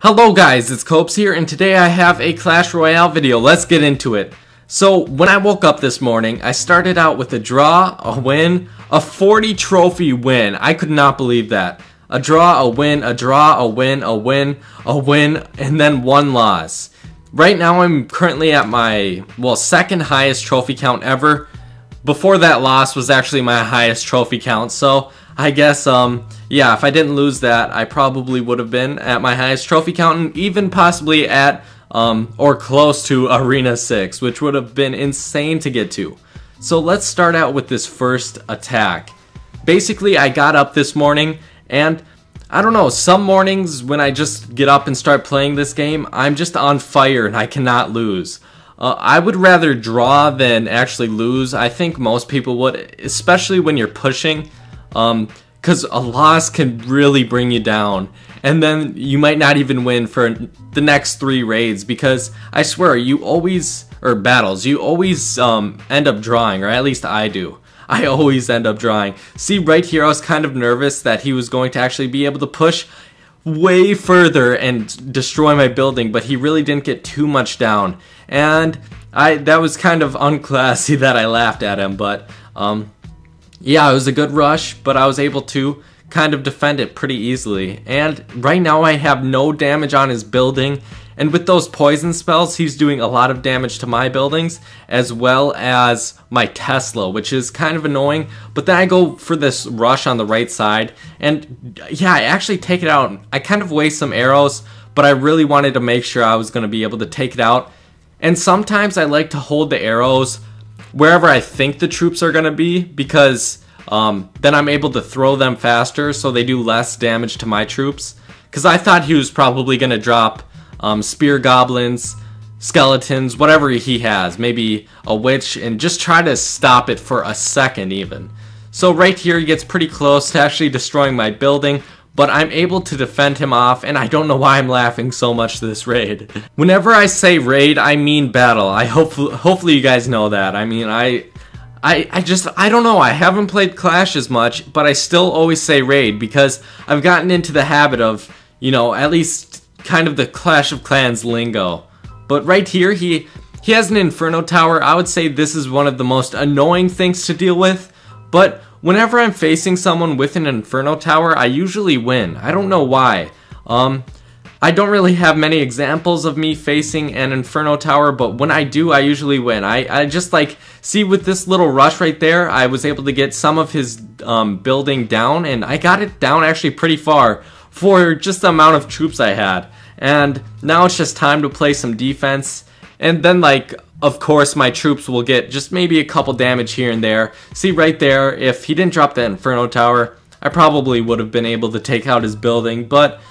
Hello guys, it's Copes here, and today I have a Clash Royale video. Let's get into it. So, when I woke up this morning, I started out with a draw, a win, a 40 trophy win. I could not believe that. A draw, a win, a draw, a win, a win, a win, and then one loss. Right now I'm currently at my, second highest trophy count ever. Before that loss was actually my highest trophy count, so I guess, yeah, if I didn't lose that, I probably would have been at my highest trophy count, and even possibly at, or close to Arena 6, which would have been insane to get to. So let's start out with this first attack. Basically, I got up this morning, and I don't know, some mornings when I just get up and start playing this game, I'm just on fire and I cannot lose. I would rather draw than actually lose. I think most people would, especially when you're pushing, because a loss can really bring you down. And then you might not even win for the next 3 raids, because I swear, you always, or battles, you always end up drawing, or at least I do. I always end up drawing. See, right here, I was kind of nervous that he was going to actually be able to push way further and destroy my building, but he really didn't get too much down. And that was kind of unclassy that I laughed at him, but yeah, it was a good rush, but I was able to kind of defend it pretty easily. And right now I have no damage on his building, and with those poison spells, he's doing a lot of damage to my buildings, as well as my Tesla, which is kind of annoying. But then I go for this rush on the right side, and yeah, I actually take it out. I kind of waste some arrows, but I really wanted to make sure I was going to be able to take it out. And sometimes I like to hold the arrows wherever I think the troops are going to be, because then I'm able to throw them faster, so they do less damage to my troops. Because I thought he was probably going to drop spear goblins, skeletons, whatever he has, maybe a witch, and just try to stop it for a second even. So right here he gets pretty close to actually destroying my building, but I'm able to defend him off, and I don't know why I'm laughing so much this raid. Whenever I say raid, I mean battle. Hopefully you guys know that. I mean, I don't know, I haven't played Clash as much, but I still always say raid, because I've gotten into the habit of, you know, at least kind of the Clash of Clans lingo. But right here, he has an Inferno Tower. I would say this is one of the most annoying things to deal with, but whenever I'm facing someone with an Inferno Tower, I usually win. I don't know why. I don't really have many examples of me facing an Inferno Tower, but when I do, I usually win. I just like, see, with this little rush right there, I was able to get some of his building down, and I got it down actually pretty far for just the amount of troops I had. And now it's just time to play some defense, and then, like, of course my troops will get just maybe a couple damage here and there. See right there, if he didn't drop that Inferno Tower, I probably would have been able to take out his building, but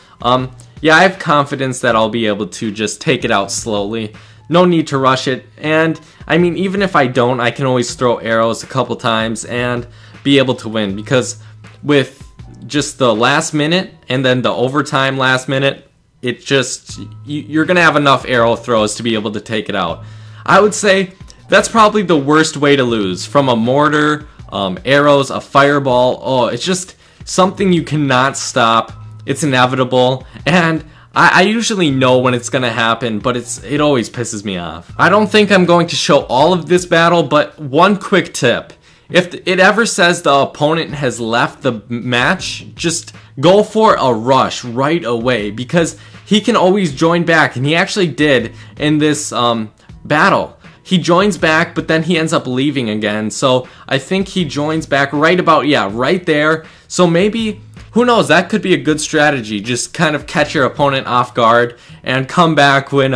yeah, I have confidence that I'll be able to just take it out slowly. No need to rush it, and I mean, even if I don't, I can always throw arrows a couple times and be able to win, because with just the last minute and then the overtime last minute, it just, you're gonna have enough arrow throws to be able to take it out. I would say that's probably the worst way to lose, from a mortar, arrows, a fireball. Oh, it's just something you cannot stop. It's inevitable, and I usually know when it's gonna happen, but it always pisses me off. I don't think I'm going to show all of this battle, but one quick tip. If it ever says the opponent has left the match, just go for a rush right away, because he can always join back, and he actually did in this battle. He joins back, but then he ends up leaving again, so I think he joins back right about, yeah, right there. So maybe, who knows, that could be a good strategy. Just kind of catch your opponent off guard and come back when,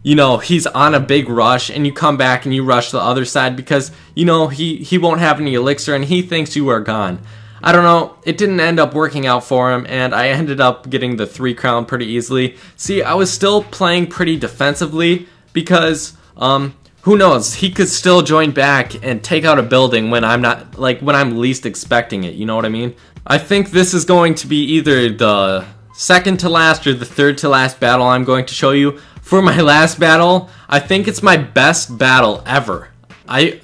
you know, he's on a big rush, and you come back and you rush the other side, because, you know, he won't have any elixir and he thinks you are gone. I don't know, it didn't end up working out for him, and I ended up getting the 3 crown pretty easily. See, I was still playing pretty defensively, because who knows, he could still join back and take out a building when I'm not, like, when I'm least expecting it, you know what I mean? I think this is going to be either the second to last or the third to last battle I'm going to show you. For my last battle, I think it's my best battle ever. I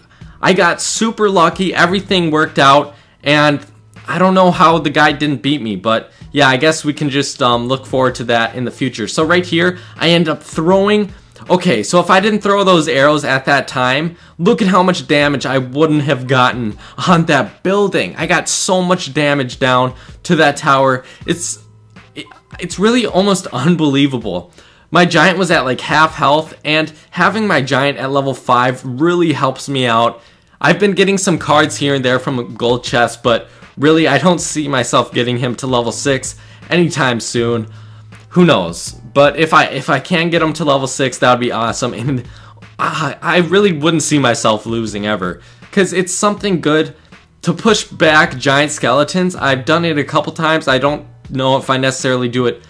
got super lucky, everything worked out, and I don't know how the guy didn't beat me, but yeah, I guess we can just look forward to that in the future. So right here, I end up throwing... Okay, so if I didn't throw those arrows at that time, look at how much damage I wouldn't have gotten on that building. I got so much damage down to that tower. It's really almost unbelievable. My giant was at like half health, and having my giant at level 5 really helps me out. I've been getting some cards here and there from a gold chest, but really I don't see myself getting him to level 6 anytime soon. Who knows? But if I can get him to level 6, that would be awesome. And I really wouldn't see myself losing ever, because it's something good to push back giant skeletons. I've done it a couple times. I don't know if I necessarily do it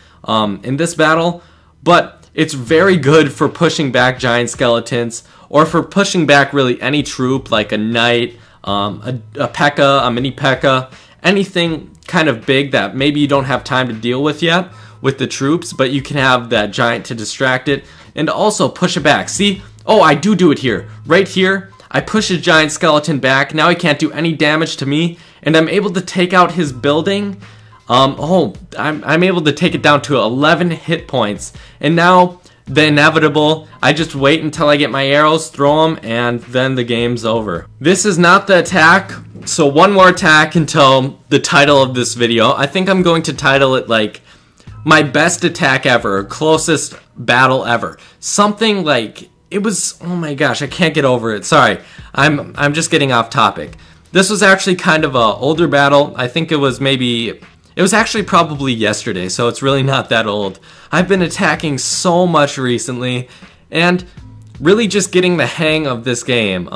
in this battle, but it's very good for pushing back giant skeletons, or for pushing back really any troop like a knight, a P.E.K.K.A., a mini P.E.K.K.A., anything kind of big that maybe you don't have time to deal with yet with the troops, but you can have that giant to distract it and also push it back. See? Oh, I do it here. Right here, I push a giant skeleton back. Now he can't do any damage to me, and I'm able to take out his building. I'm able to take it down to 11 hit points. And now, the inevitable, I just wait until I get my arrows, throw them, and then the game's over. This is not the attack, so one more attack until the title of this video. I think I'm going to title it like, my best attack ever, closest battle ever. Something like, it was, oh my gosh, I can't get over it. Sorry, I'm just getting off topic. This was actually kind of a older battle. I think it was actually probably yesterday, so it's really not that old. I've been attacking so much recently, and really just getting the hang of this game.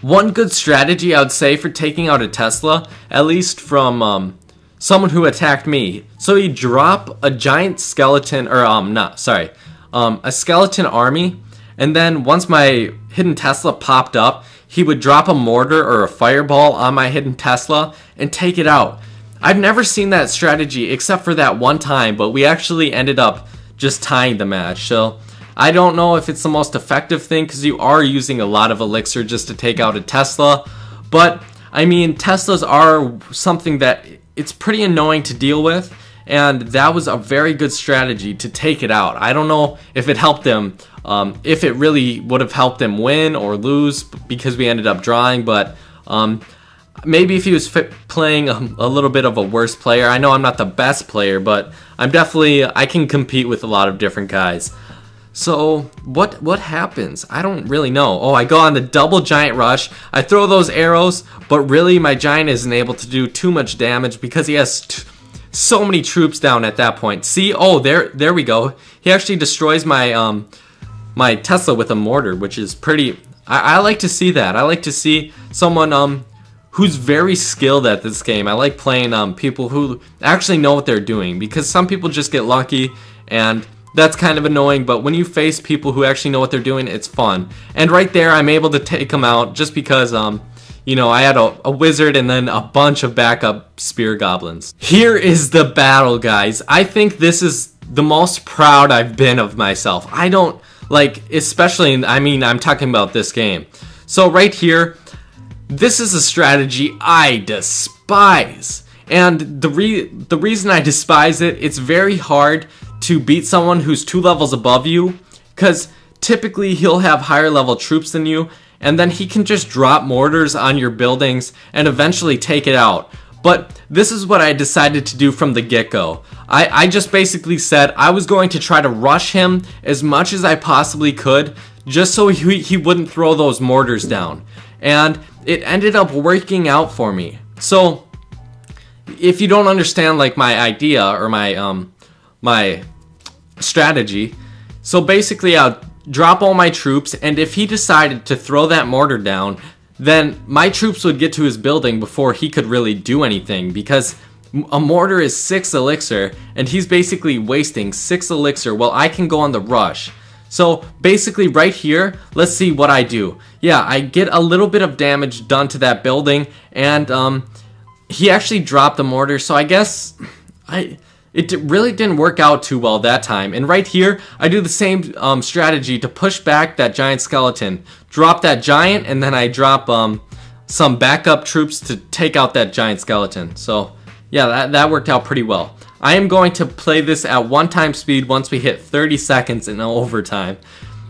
One good strategy I would say for taking out a Tesla, at least from someone who attacked me. So he'd drop a giant skeleton, or a skeleton army, and then once my hidden Tesla popped up, he would drop a mortar or a fireball on my hidden Tesla and take it out. I've never seen that strategy except for that one time, but we actually ended up just tying the match. So I don't know if it's the most effective thing, because you are using a lot of elixir just to take out a Tesla, but I mean, Teslas are something that it's pretty annoying to deal with, and that was a very good strategy to take it out. I don't know if it helped them, if it really would have helped them win or lose, because we ended up drawing, but maybe if he was playing a little bit of a worse player. I know I'm not the best player, but I can compete with a lot of different guys. So what happens? I don't really know. Oh, I go on the double giant rush. I throw those arrows, but really my giant isn't able to do too much damage because he has so many troops down at that point. See? Oh, there we go. He actually destroys my my Tesla with a mortar, which is pretty... I like to see that. I like to see someone who's very skilled at this game. I like playing people who actually know what they're doing, because some people just get lucky, and that's kind of annoying, but when you face people who actually know what they're doing, it's fun. And right there, I'm able to take them out just because, you know, I had a wizard and then a bunch of backup spear goblins. Here is the battle, guys. I think this is the most proud I've been of myself. I don't, like, especially, I mean, I'm talking about this game. So right here, this is a strategy I despise. And the reason I despise it, it's very hard to beat someone who's 2 levels above you, because typically he'll have higher level troops than you, and then he can just drop mortars on your buildings and eventually take it out. But this is what I decided to do from the get-go. I just basically said I was going to try to rush him as much as I possibly could, just so he wouldn't throw those mortars down. And it ended up working out for me. So if you don't understand like my idea or my strategy, so basically I'll drop all my troops, and if he decided to throw that mortar down, then my troops would get to his building before he could really do anything, because a mortar is 6 elixir, and he's basically wasting 6 elixir while I can go on the rush. So basically right here, let's see what I do. Yeah, I get a little bit of damage done to that building, and he actually dropped the mortar, so I guess it really didn't work out too well that time. And right here, I do the same strategy to push back that giant skeleton. Drop that giant, and then I drop some backup troops to take out that giant skeleton. So yeah, that worked out pretty well. I am going to play this at 1 times speed once we hit 30 seconds in overtime.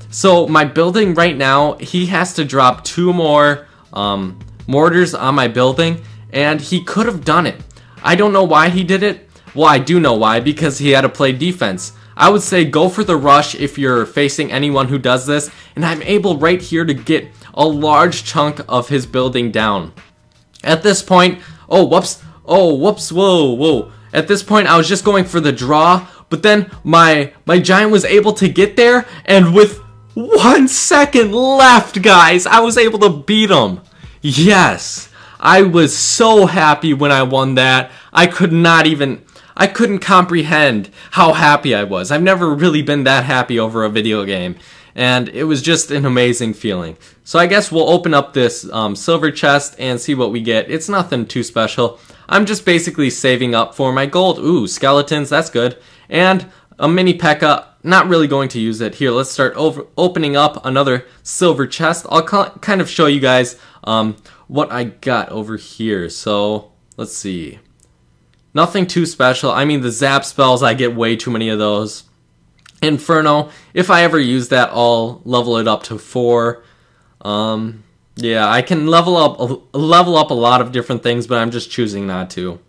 So my building right now, he has to drop 2 more mortars on my building, and he could have done it. I don't know why he did it. Well, I do know why, because he had to play defense. I would say go for the rush if you're facing anyone who does this, and I'm able right here to get a large chunk of his building down. At this point, oh whoops, whoa. At this point I was just going for the draw, but then my giant was able to get there, and with 1 second left, guys, I was able to beat him. Yes, I was so happy when I won that. I couldn't comprehend how happy I was. I've never really been that happy over a video game, and it was just an amazing feeling. So I guess we'll open up this silver chest and see what we get. It's nothing too special. I'm just basically saving up for my gold. Ooh, skeletons, that's good. And a mini P.E.K.K.A. Not really going to use it. Here, let's start opening up another silver chest. I'll kind of show you guys what I got over here. So let's see. Nothing too special. I mean, the zap spells, I get way too many of those. Inferno, if I ever use that, I'll level it up to 4. Yeah, I can level up a lot of different things, but I'm just choosing not to.